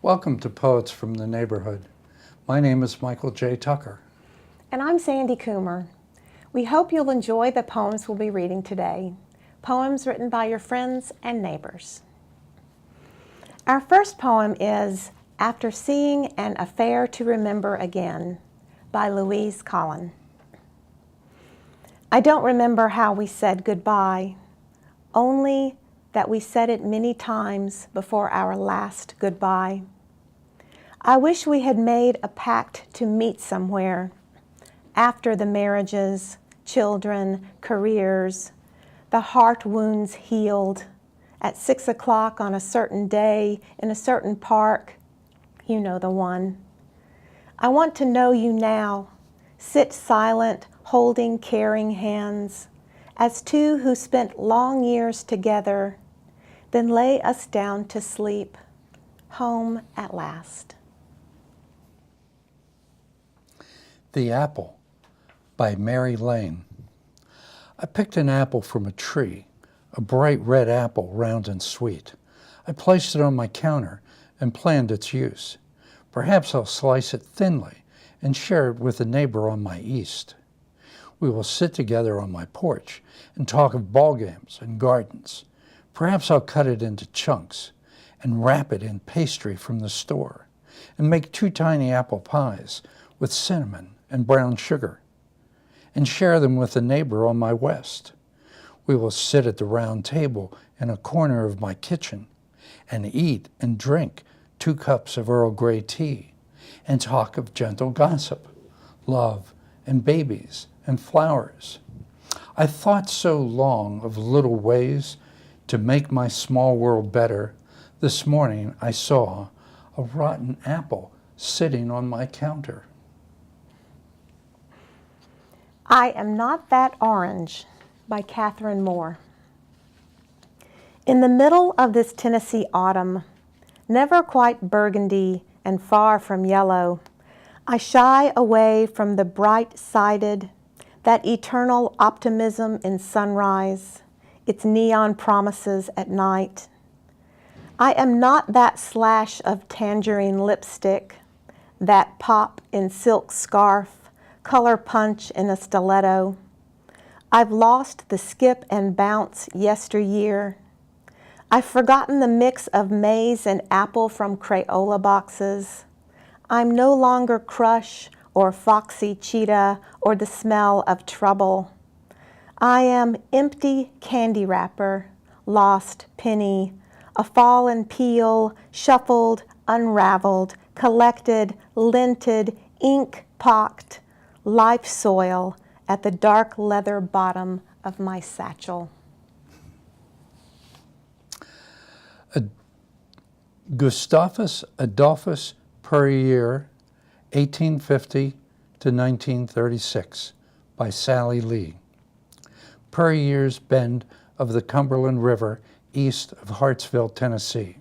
Welcome to Poets from the Neighborhood. My name is Michael J. Tucker. And I'm Sandy Coomer. We hope you'll enjoy the poems we'll be reading today. Poems written by your friends and neighbors. Our first poem is After Seeing an Affair to Remember Again by Colln. I don't remember how we said goodbye, only that we said it many times before our last goodbye. I wish we had made a pact to meet somewhere after the marriages, children, careers, the heart wounds healed, at 6 o'clock on a certain day in a certain park. You know the one. I want to know you now, sit silent, holding caring hands, as two who spent long years together, then lay us down to sleep, home at last. The Apple by Mary Lane. I picked an apple from a tree, a bright red apple, round and sweet. I placed it on my counter and planned its use. Perhaps I'll slice it thinly and share it with a neighbor on my east. We will sit together on my porch and talk of ball games and gardens. Perhaps I'll cut it into chunks and wrap it in pastry from the store and make 2 tiny apple pies with cinnamon and brown sugar and share them with a neighbor on my west. We will sit at the round table in a corner of my kitchen and eat and drink 2 cups of Earl Grey tea and talk of gentle gossip, love and babies and flowers. I thought so long of little ways to make my small world better. This morning I saw a rotten apple sitting on my counter. I Am Not That Orange by Catherine Moore. In the middle of this Tennessee autumn, never quite burgundy and far from yellow, I shy away from the bright-sided, that eternal optimism in sunrise, its neon promises at night. I am not that slash of tangerine lipstick, that pop in silk scarf, color punch in a stiletto. I've lost the skip and bounce yesteryear. I've forgotten the mix of maize and apple from Crayola boxes. I'm no longer Crush or Foxy Cheetah or the smell of trouble. I am empty candy wrapper, lost penny, a fallen peel, shuffled, unraveled, collected, linted, ink-pocked, life soil at the dark leather bottom of my satchel. Gustavus Adolphus Puryear, 1850 to 1936, by Sally Lee. Puryear's Bend of the Cumberland River east of Hartsville, Tennessee.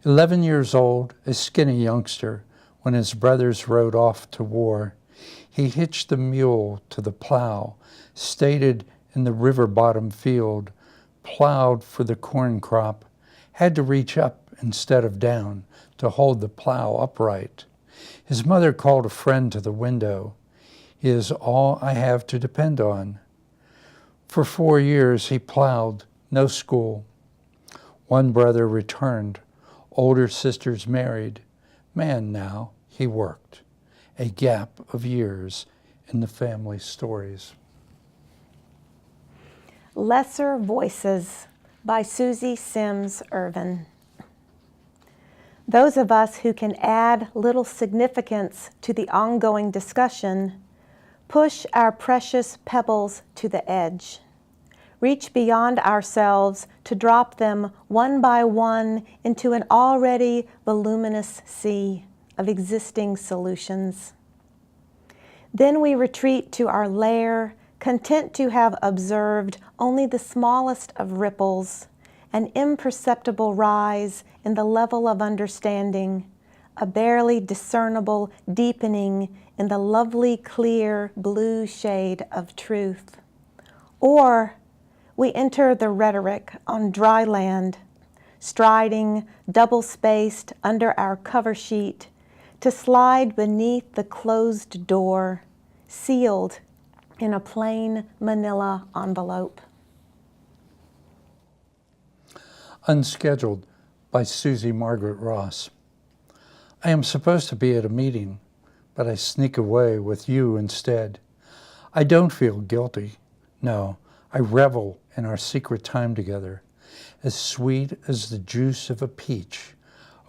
11 years old, a skinny youngster, when his brothers rode off to war, he hitched the mule to the plow, stated in the river-bottom field, plowed for the corn crop, had to reach up instead of down to hold the plow upright. His mother called a friend to the window. He is all I have to depend on. For 4 years he plowed, no school. One brother returned, older sisters married. Man now, he worked. A gap of years in the family stories. Lesser Voices by Susie Sims Irvin. Those of us who can add little significance to the ongoing discussion push our precious pebbles to the edge, reach beyond ourselves to drop them one by one into an already voluminous sea of existing solutions. Then we retreat to our lair, content to have observed only the smallest of ripples, an imperceptible rise in the level of understanding, a barely discernible deepening in the lovely clear blue shade of truth. Or we enter the rhetoric on dry land, striding, double-spaced under our cover sheet, to slide beneath the closed door, sealed in a plain manila envelope. Unscheduled by Susie Margaret Ross. I am supposed to be at a meeting, but I sneak away with you instead. I don't feel guilty. No, I revel in our secret time together, as sweet as the juice of a peach,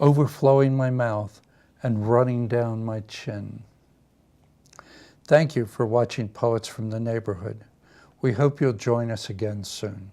overflowing my mouth and running down my chin. Thank you for watching Poets from the Neighborhood. We hope you'll join us again soon.